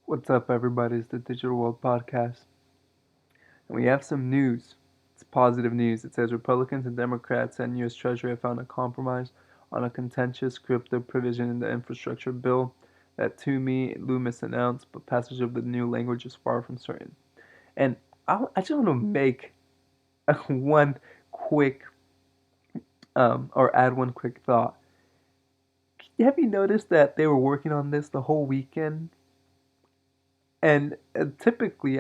What's up, everybody? It's the Digital World Podcast. And we have some news. It's positive news. It says Republicans and Democrats and U.S. Treasury have found a compromise on a contentious crypto provision in the infrastructure bill that Toomey Loomis announced, but passage of the new language is far from certain. And I just want to make one quick, or add one quick thought. Have you noticed that they were working on this the whole weekend? And typically,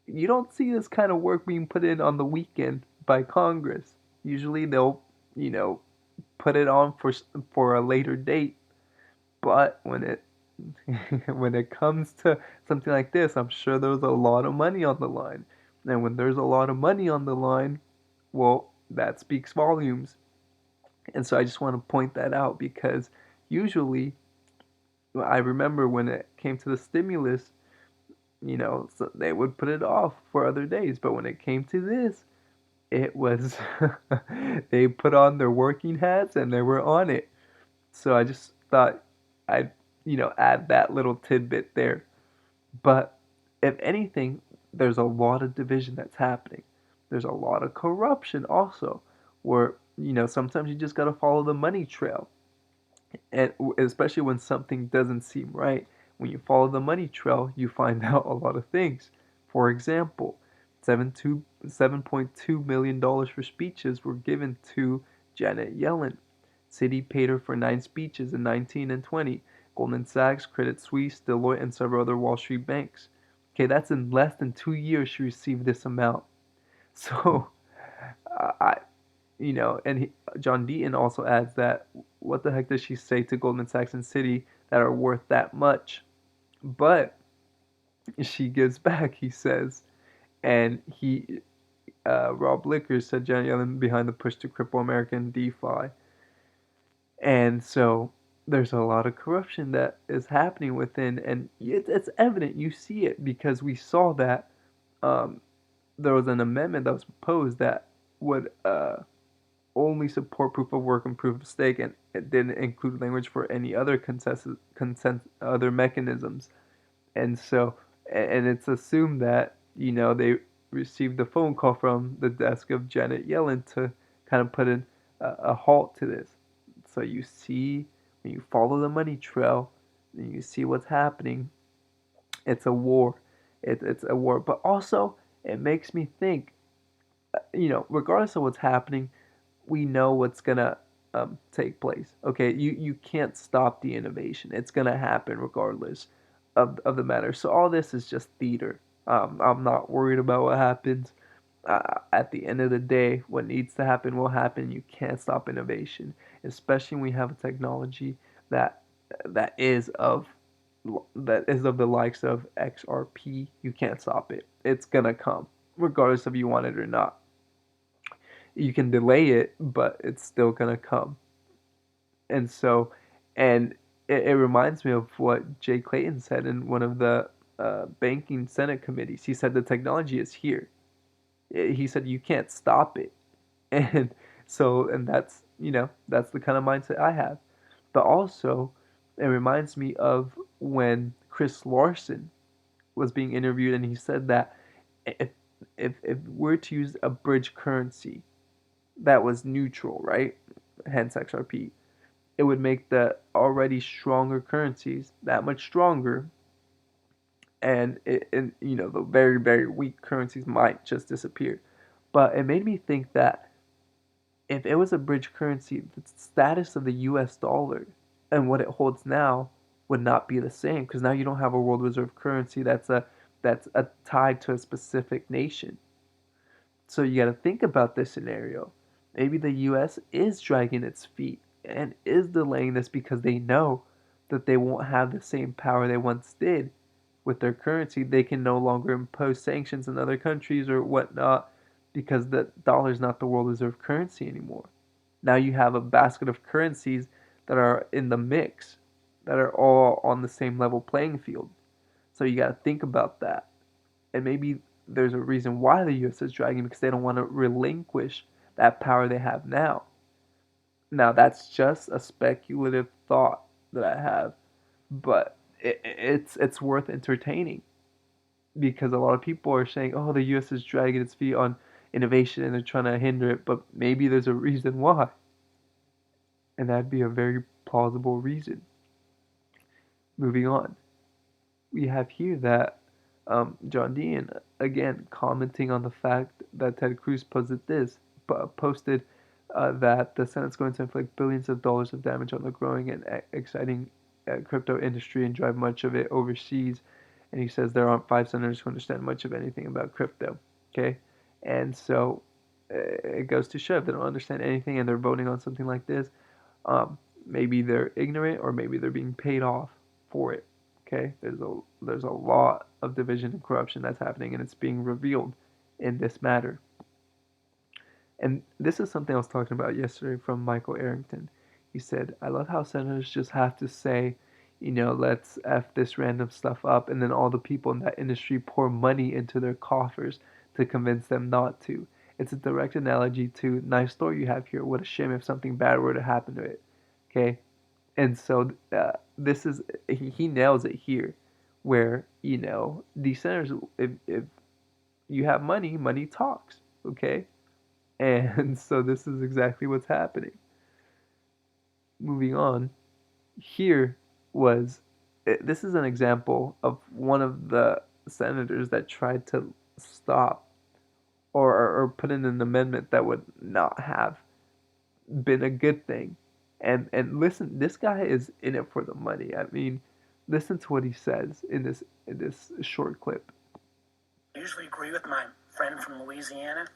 you don't see this kind of work being put in on the weekend by Congress. Usually they'll, you know, put it on for a later date. But when it when it comes to something like this, I'm sure there's a lot of money on the line. And when there's a lot of money on the line, well, that speaks volumes. And so I just want to point that out because usually I remember when it came to the stimulus, so they would put it off for other days. But when it came to this, it was they put on their working hats and they were on it. So I just thought I'd, add that little tidbit there. But if anything, there's a lot of division that's happening. There's a lot of corruption also, where, sometimes you just got to follow the money trail. And especially when something doesn't seem right, when you follow the money trail, you find out a lot of things. For example, 7.2 million dollars for speeches were given to Janet Yellen. Citi paid her for 9 speeches in 19 and 20. Goldman Sachs, Credit Suisse, Deloitte, and several other Wall Street banks. Okay, that's in less than 2 years she received this amount. So, I, and John Deaton also adds that what the heck does she say to Goldman Sachs and Citi that are worth that much? But she gives back, he says, and Rob Licker said Janet Yellen behind the push to cripple American DeFi, and so there's a lot of corruption that is happening within, and it's evident. You see it because we saw that um, there was an amendment that was proposed that would only support proof of work and proof of stake, and it didn't include language for any other other mechanisms. And so, and it's assumed that they received a phone call from the desk of Janet Yellen to kind of put in a halt to this. So you see, when you follow the money trail, and you see what's happening. It's a war. It's a war, but also it makes me think. Regardless of what's happening, we know what's gonna take place. Okay, you can't stop the innovation. It's gonna happen regardless of the matter. So all this is just theater. I'm not worried about what happens. At the end of the day, what needs to happen will happen. You can't stop innovation, especially when we have a technology that that is of that is of the likes of XRP. You can't stop it. It's gonna come, regardless if you want it or not. You can delay it, but it's still gonna come. And so, and it reminds me of what Jay Clayton said in one of the banking Senate committees. He said the technology is here. He said you can't stop it, and and that's the kind of mindset I have. But also, it reminds me of when Chris Larson was being interviewed, and he said that if if we're to use a bridge currency that was neutral, right? Hence XRP, it would make the already stronger currencies that much stronger, and the very very weak currencies might just disappear. But it made me think that if it was a bridge currency, the status of the U.S. dollar and what it holds now would not be the same because now you don't have a world reserve currency that's tied to a specific nation. So you got to think about this scenario. Maybe the US is dragging its feet and is delaying this because they know that they won't have the same power they once did with their currency. They can no longer impose sanctions on other countries or whatnot because the dollar is not the world reserve currency anymore. Now you have a basket of currencies that are in the mix, that are all on the same level playing field. So you got to think about that, and maybe there's a reason why the U.S. is dragging because they don't want to relinquish that power they have now. Now that's just a speculative thought that I have, but it's worth entertaining because a lot of people are saying, "Oh, the U.S. is dragging its feet on innovation and they're trying to hinder it," but maybe there's a reason why, and that'd be a very plausible reason. Moving on, we have here that John Dean again commenting on the fact that Ted Cruz posted that the Senate's going to inflict billions of dollars of damage on the growing and exciting crypto industry and drive much of it overseas. And he says there aren't five senators who understand much of anything about crypto. Okay, and so it goes to show if they don't understand anything and they're voting on something like this, maybe they're ignorant or maybe they're being paid off for it. Okay, there's a lot of division and corruption that's happening, and it's being revealed in this matter. And this is something I was talking about yesterday from Michael Arrington. He said, "I love how senators just have to say, let's f this random stuff up, and then all the people in that industry pour money into their coffers to convince them not to. It's a direct analogy to nice store you have here. What a shame if something bad were to happen to it." Okay, and so this is he nails it here, where these senators, if you have money, money talks. Okay, and so this is exactly what's happening. Moving on, here was this is an example of one of the senators that tried to stop or put in an amendment that would not have been a good thing. And listen, this guy is in it for the money. I mean, listen to what he says in this short clip. I usually agree with my friend from Louisiana,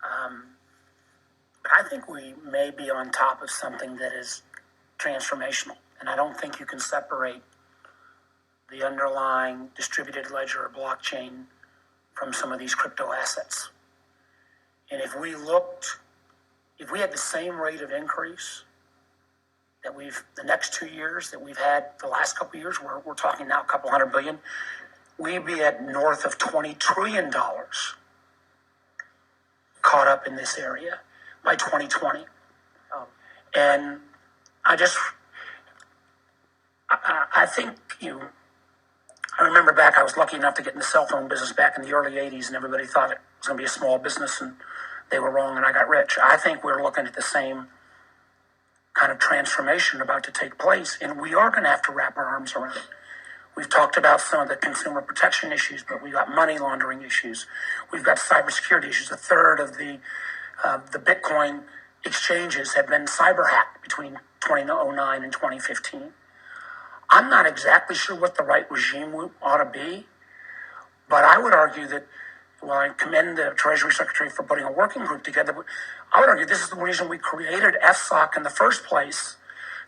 but I think we may be on top of something that is transformational, and I don't think you can separate the underlying distributed ledger or blockchain from some of these crypto assets. And if we had the same rate of increase that the next 2 years that we've had the last couple of years, we're talking now a couple $100 billion, we'd be at north of $20 trillion caught up in this area by 2020. And I think I remember back, I was lucky enough to get in the cell phone business back in the early 80s, and everybody thought it was going to be a small business, and they were wrong, and I got rich. I think we're looking at the same kind of transformation about to take place, and we are going to have to wrap our arms around it. We've talked about some of the consumer protection issues, but we've got money laundering issues. We've got cybersecurity issues. A third of the Bitcoin exchanges have been cyber hacked between 2009 and 2015. I'm not exactly sure what the right regime ought to be, but I would argue that, well, I commend the Treasury Secretary for putting a working group together, but I would argue this is the reason we created FSOC in the first place,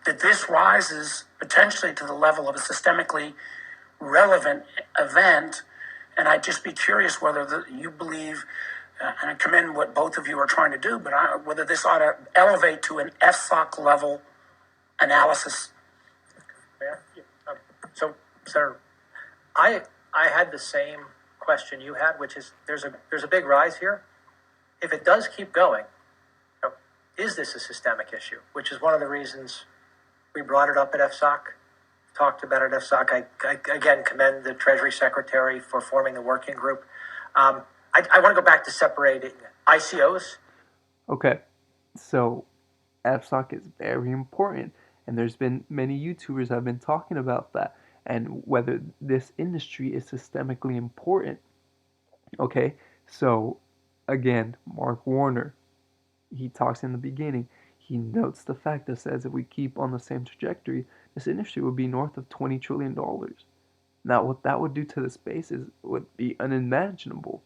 that this rises potentially to the level of a systemically relevant event. And I'd just be curious whether you believe, and I commend what both of you are trying to do, but whether this ought to elevate to an FSOC level analysis. So, sir, I had the same question you had, which is there's a big rise here. If it does keep going, is this a systemic issue? Which is one of the reasons we brought it up at FSOC, talked about it at FSOC. I again commend the Treasury Secretary for forming the working group. I want to go back to separating ICOs. Okay, so FSOC is very important, and there's been many YouTubers that have been talking about that and whether this industry is systemically important. Okay, so again, Mark Warner, he talks in the beginning. He notes the fact that says if we keep on the same trajectory, this industry would be north of $20 trillion. Now, what that would do to the space would be unimaginable.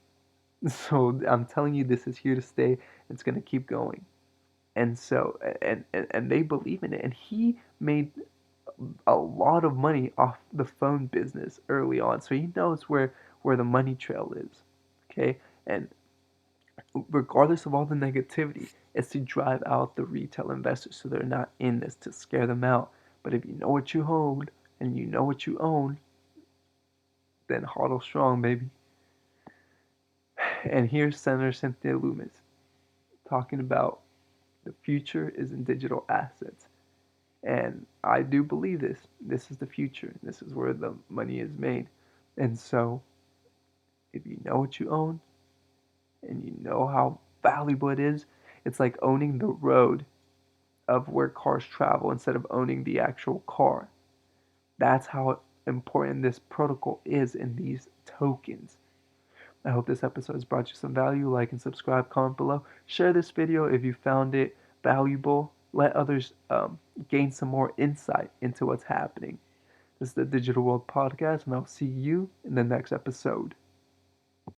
So I'm telling you, this is here to stay. It's going to keep going. And so, and they believe in it. And he made a lot of money off the phone business early on. So he knows where the money trail is. Okay? And regardless of all the negativity, it's to drive out the retail investors so they're not in this to scare them out. But if you know what you hold and you know what you own, then hodl strong, baby. And here's Senator Cynthia Lummis talking about the future is in digital assets. And I do believe this. This is the future. This is where the money is made. And so, if you know what you own and you know how valuable it is, it's like owning the road of where cars travel instead of owning the actual car. That's how important this protocol is in these tokens. I hope this episode has brought you some value. Like and subscribe, comment below. Share this video if you found it valuable. Let others gain some more insight into what's happening. This is the Digital World Podcast, and I'll see you in the next episode.